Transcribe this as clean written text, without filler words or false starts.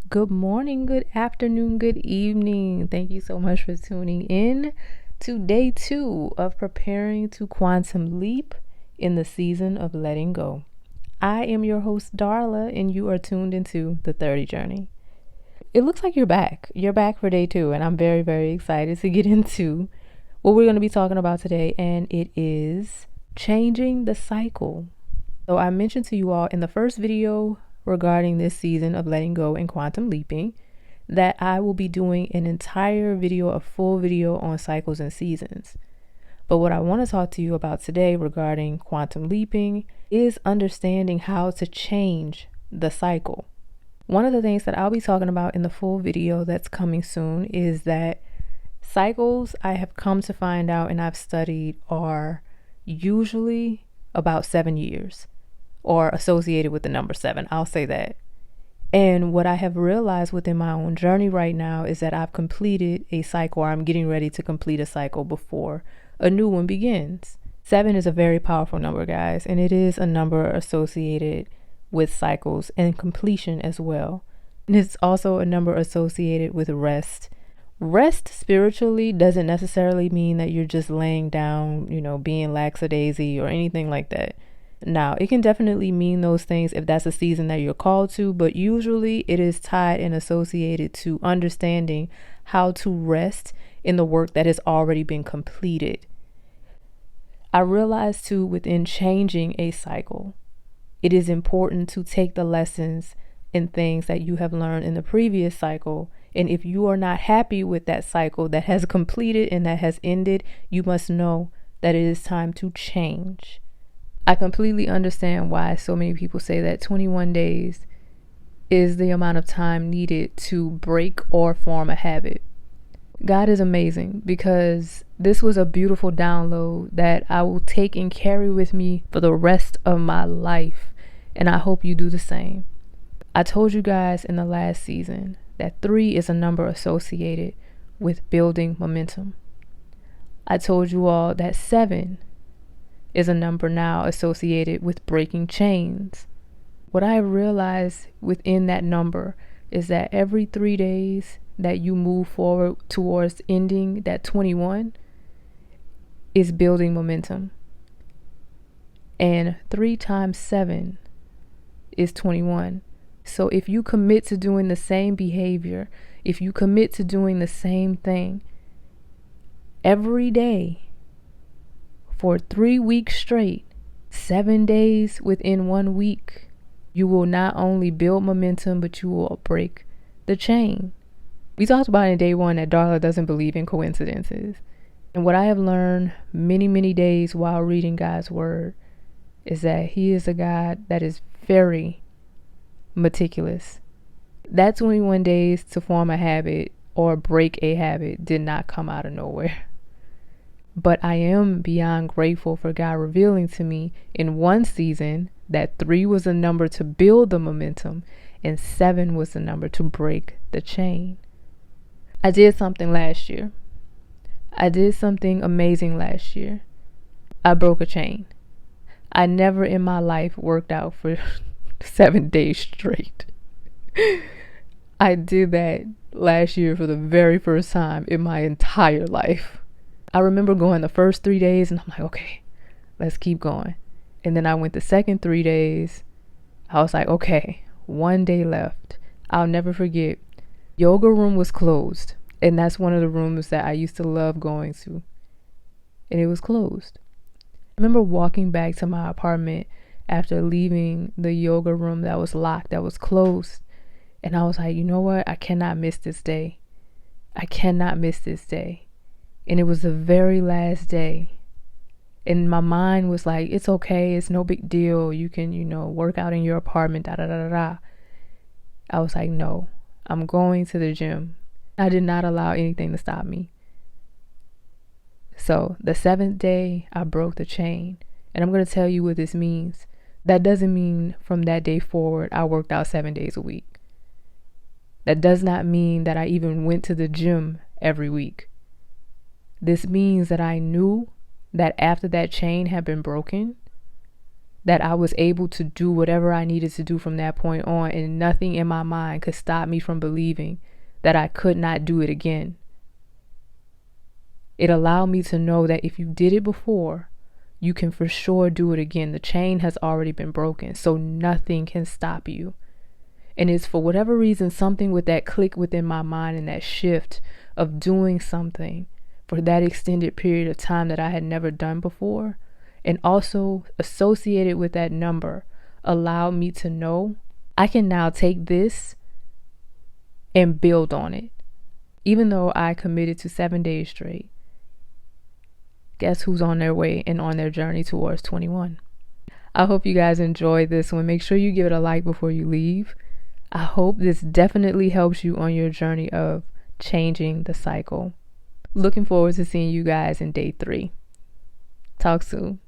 Good morning, good afternoon, good evening. Thank you so much for tuning in to day 2 of preparing to quantum leap in the season of letting go. I am your host, Darla, and you are tuned into the 30 Journey. It looks like you're back. You're back for day 2, and I'm very, very excited to get into what we're going to be talking about today, and it is changing the cycle. So I mentioned to you all in the first video regarding this season of letting go and quantum leaping that I will be doing an entire video, a full video on cycles and seasons. But what I want to talk to you about today regarding quantum leaping is understanding how to change the cycle. One of the things that I'll be talking about in the full video that's coming soon is that cycles, I have come to find out and I've studied, are usually about 7 years. Or associated with the number 7. I'll say that. And what I have realized within my own journey right now is that I've completed a cycle, or I'm getting ready to complete a cycle before a new one begins. 7 is a very powerful number, guys, and it is a number associated with cycles and completion as well. And it's also a number associated with rest. Rest spiritually doesn't necessarily mean that you're just laying down, being lackadaisy or anything like that. Now, it can definitely mean those things if that's a season that you're called to, but usually it is tied and associated to understanding how to rest in the work that has already been completed. I realize too, within changing a cycle, it is important to take the lessons and things that you have learned in the previous cycle. And if you are not happy with that cycle that has completed and that has ended, you must know that it is time to change. I completely understand why so many people say that 21 days is the amount of time needed to break or form a habit. God is amazing, because this was a beautiful download that I will take and carry with me for the rest of my life. And I hope you do the same. I told you guys in the last season that 3 is a number associated with building momentum. I told you all that 7 is a number now associated with breaking chains. What I realized within that number is that every 3 days that you move forward towards ending that 21 is building momentum. And 3 times 7 is 21. So if you commit to doing the same behavior, if you commit to doing the same thing every day, for 3 weeks straight, 7 days within 1 week, you will not only build momentum, but you will break the chain. We talked about in day 1 that Darla doesn't believe in coincidences. And what I have learned many, many days while reading God's word is that He is a God that is very meticulous. That 21 days to form a habit or break a habit did not come out of nowhere. But I am beyond grateful for God revealing to me in one season that 3 was a number to build the momentum and 7 was the number to break the chain. I did something last year. I did something amazing last year. I broke a chain. I never in my life worked out for 7 days straight. I did that last year for the very first time in my entire life. I remember going the first 3 days and I'm like, okay, let's keep going. And then I went the second 3 days. I was like, okay, 1 day left. I'll never forget. Yoga room was closed. And that's one of the rooms that I used to love going to. And it was closed. I remember walking back to my apartment after leaving the yoga room that was locked, that was closed. And I was like, you know what? I cannot miss this day. I cannot miss this day. And it was the very last day. And my mind was like, it's okay. It's no big deal. You can, work out in your apartment, da da da da da. I was like, no, I'm going to the gym. I did not allow anything to stop me. So the 7th day, I broke the chain. And I'm going to tell you what this means. That doesn't mean from that day forward, I worked out 7 days a week. That does not mean that I even went to the gym every week. This means that I knew that after that chain had been broken, that I was able to do whatever I needed to do from that point on, and nothing in my mind could stop me from believing that I could not do it again. It allowed me to know that if you did it before, you can for sure do it again. The chain has already been broken, so nothing can stop you. And it's for whatever reason, something with that click within my mind and that shift of doing something for that extended period of time that I had never done before, and also associated with that number, allowed me to know I can now take this and build on it. Even though I committed to 7 days straight, guess who's on their way and on their journey towards 21? I hope you guys enjoyed this one. Make sure you give it a like before you leave. I hope this definitely helps you on your journey of changing the cycle. Looking forward to seeing you guys in day 3. Talk soon.